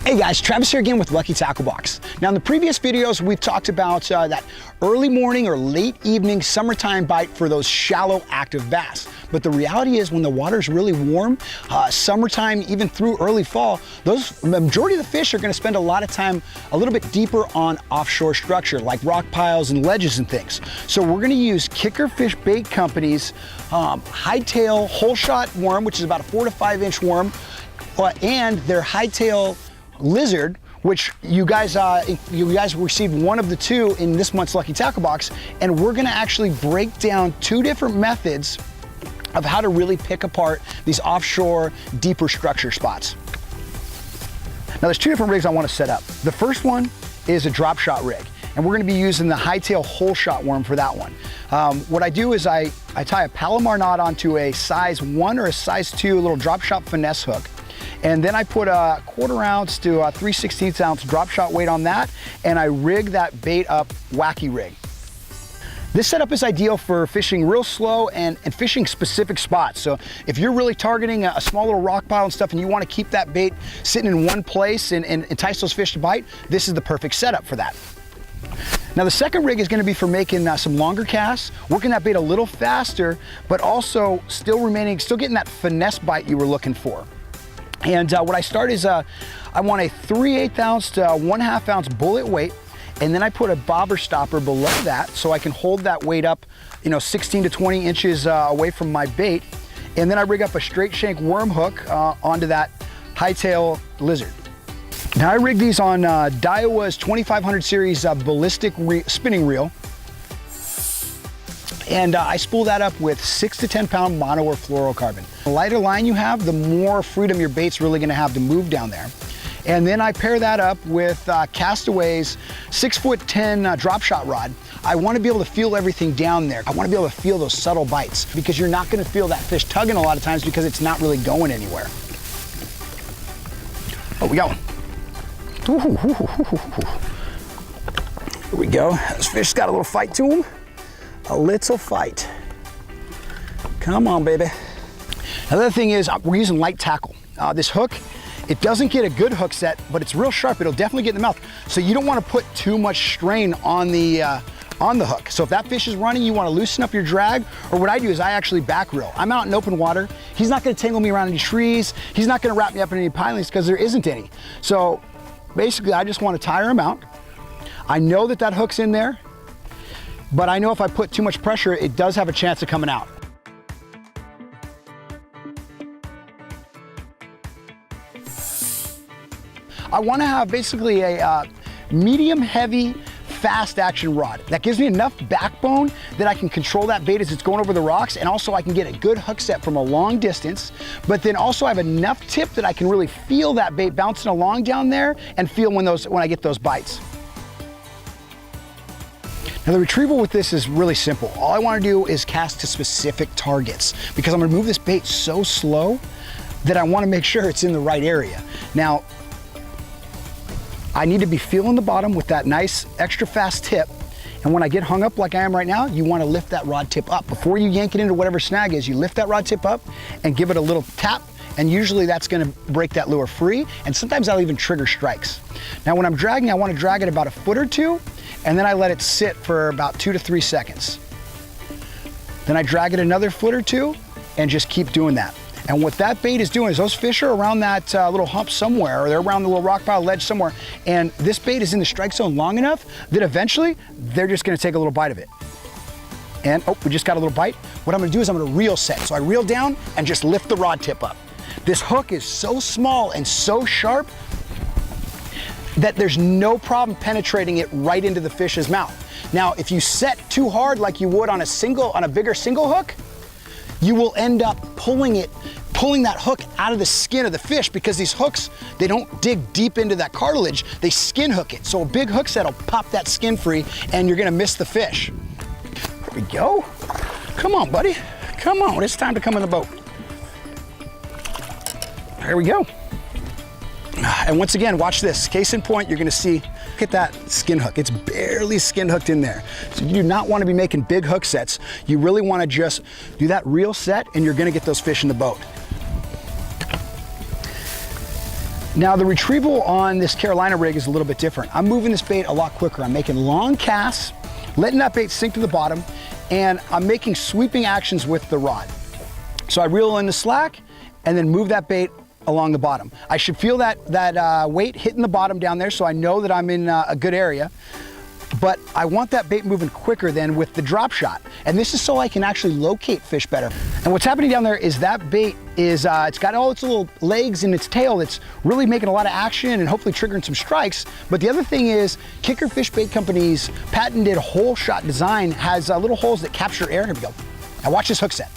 Hey guys, Travis here again with Lucky Tackle Box. Now in the previous videos, we've talked about that early morning or late evening summertime bite for those shallow active bass. But the reality is when the water's really warm, summertime, even through early fall, the majority of the fish are gonna spend a lot of time a little bit deeper on offshore structure, like rock piles and ledges and things. So we're gonna use Kicker Fish Bait Company's hightail whole shot worm, which is about a 4 to 5 inch worm, and their hightail lizard, which you guys received one of the two in this month's Lucky Tackle Box, and we're gonna actually break down two different methods of how to really pick apart these offshore deeper structure spots. Now there's two different rigs I want to set up. The first one is a drop shot rig, and we're gonna be using the hightail whole shot worm for that one. What I do is I tie a Palomar knot onto a size 1 or a size 2 little drop shot finesse hook. And then I put a 1/4 ounce to a 3/16 ounce drop shot weight on that, and I rig that bait up wacky rig. This setup is ideal for fishing real slow and fishing specific spots. So if you're really targeting a small little rock pile and stuff and you want to keep that bait sitting in one place and entice those fish to bite, this is the perfect setup for that. Now the second rig is going to be for making some longer casts, working that bait a little faster, but also still getting that finesse bite you were looking for. And what I start is I want a 3/8 ounce to 1/2 ounce bullet weight, and then I put a bobber stopper below that so I can hold that weight up, 16 to 20 inches away from my bait. And then I rig up a straight shank worm hook onto that hightail lizard. Now I rig these on Daiwa's 2500 series ballistic spinning reel. And I spool that up with 6 to 10 pound mono or fluorocarbon. The lighter line you have, the more freedom your bait's really gonna have to move down there. And then I pair that up with Castaway's 6'10" drop shot rod. I wanna be able to feel everything down there. I wanna be able to feel those subtle bites, because you're not gonna feel that fish tugging a lot of times because it's not really going anywhere. Oh, we got one. Here we go. This fish's got a little fight to him. A little fight. Come on, baby. Another thing is we're using light tackle. This hook, it doesn't get a good hook set, but it's real sharp. It'll definitely get in the mouth. So you don't want to put too much strain on the hook. So if that fish is running, you want to loosen up your drag, or what I do is I actually back reel. I'm out in open water. He's not going to tangle me around any trees. He's not going to wrap me up in any pilings because there isn't any. So basically I just want to tire him out. I know that hook's in there, but I know if I put too much pressure, it does have a chance of coming out. I want to have basically a medium heavy, fast action rod. That gives me enough backbone that I can control that bait as it's going over the rocks, and also I can get a good hook set from a long distance, but then also I have enough tip that I can really feel that bait bouncing along down there and feel when I get those bites. Now the retrieval with this is really simple. All I want to do is cast to specific targets, because I'm going to move this bait so slow that I want to make sure it's in the right area. Now, I need to be feeling the bottom with that nice extra fast tip, and when I get hung up like I am right now, you want to lift that rod tip up. Before you yank it into whatever snag is, you lift that rod tip up and give it a little tap, and usually that's going to break that lure free, and sometimes I'll even trigger strikes. Now when I'm dragging, I want to drag it about a foot or two, and then I let it sit for about 2 to 3 seconds. Then I drag it another foot or two and just keep doing that. And what that bait is doing is those fish are around that little hump somewhere, or they're around the little rock pile ledge somewhere, and this bait is in the strike zone long enough that eventually they're just gonna take a little bite of it. And, oh, we just got a little bite. What I'm gonna do is I'm gonna reel set. So I reel down and just lift the rod tip up. This hook is so small and so sharp that there's no problem penetrating it right into the fish's mouth. Now, if you set too hard like you would on a bigger single hook, you will end up pulling that hook out of the skin of the fish, because these hooks, they don't dig deep into that cartilage, they skin hook it. So a big hook set will pop that skin free and you're gonna miss the fish. There we go. Come on, buddy. Come on, it's time to come in the boat. There we go. And once again, watch this. Case in point, you're gonna see Look at that skin hook. It's barely skin hooked in there. So you do not want to be making big hook sets. You really want to just do that reel set and you're going to get those fish in the boat. Now the retrieval on this Carolina rig is a little bit different. I'm moving this bait a lot quicker. I'm making long casts, letting that bait sink to the bottom, and I'm making sweeping actions with the rod. So I reel in the slack and then move that bait along the bottom. I should feel that weight hitting the bottom down there so I know that I'm in a good area. But I want that bait moving quicker than with the drop shot. And this is so I can actually locate fish better. And what's happening down there is that bait is, it's got all its little legs and its tail that's really making a lot of action and hopefully triggering some strikes. But the other thing is, Kicker Fish Bait Company's patented hole shot design has little holes that capture air. Here we go. Now watch this hook set.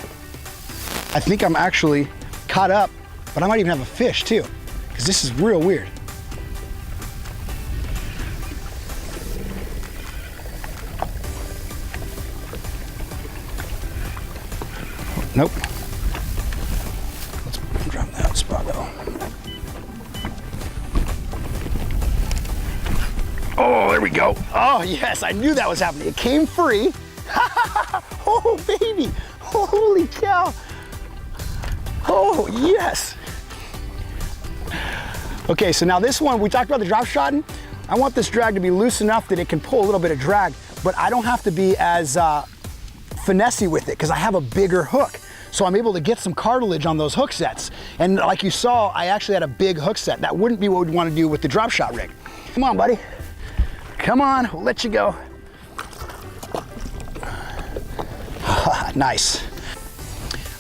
I think I'm actually caught up, but I might even have a fish too, because this is real weird. Nope. Let's drop that spot though. Oh, there we go. Oh yes, I knew that was happening. It came free. Oh baby, holy cow. Oh yes. Okay, so now this one, we talked about the drop shotting. I want this drag to be loose enough that it can pull a little bit of drag, but I don't have to be as finessey with it because I have a bigger hook. So I'm able to get some cartilage on those hook sets. And like you saw, I actually had a big hook set. That wouldn't be what we'd want to do with the drop shot rig. Come on, buddy. Come on, we'll let you go. Nice.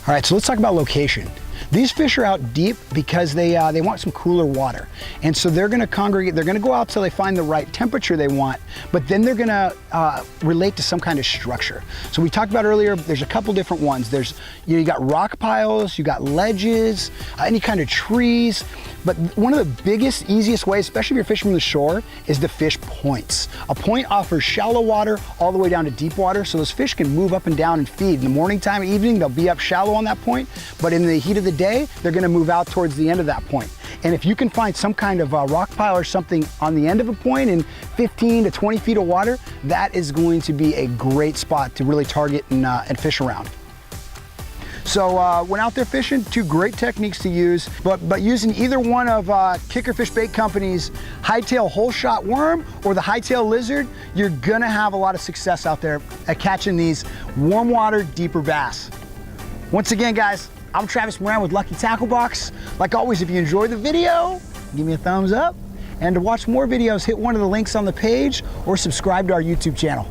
All right, so let's talk about location. These fish are out deep because they want some cooler water. And so they're gonna congregate, they're gonna go out till they find the right temperature they want, but then they're gonna relate to some kind of structure. So we talked about earlier, there's a couple different ones. There's, you got rock piles, you got ledges, any kind of trees. But one of the biggest, easiest ways, especially if you're fishing from the shore, is to fish points. A point offers shallow water all the way down to deep water, so those fish can move up and down and feed. In the morning time, evening, they'll be up shallow on that point, but in the heat of the day, they're gonna move out towards the end of that point. And if you can find some kind of rock pile or something on the end of a point in 15 to 20 feet of water, that is going to be a great spot to really target and fish around. So went out there fishing, two great techniques to use, but using either one of Kicker Fish Bait Company's hightail hole shot worm or the hightail lizard, you're gonna have a lot of success out there at catching these warm water, deeper bass. Once again, guys, I'm Travis Moran with Lucky Tackle Box. Like always, if you enjoyed the video, give me a thumbs up. And to watch more videos, hit one of the links on the page or subscribe to our YouTube channel.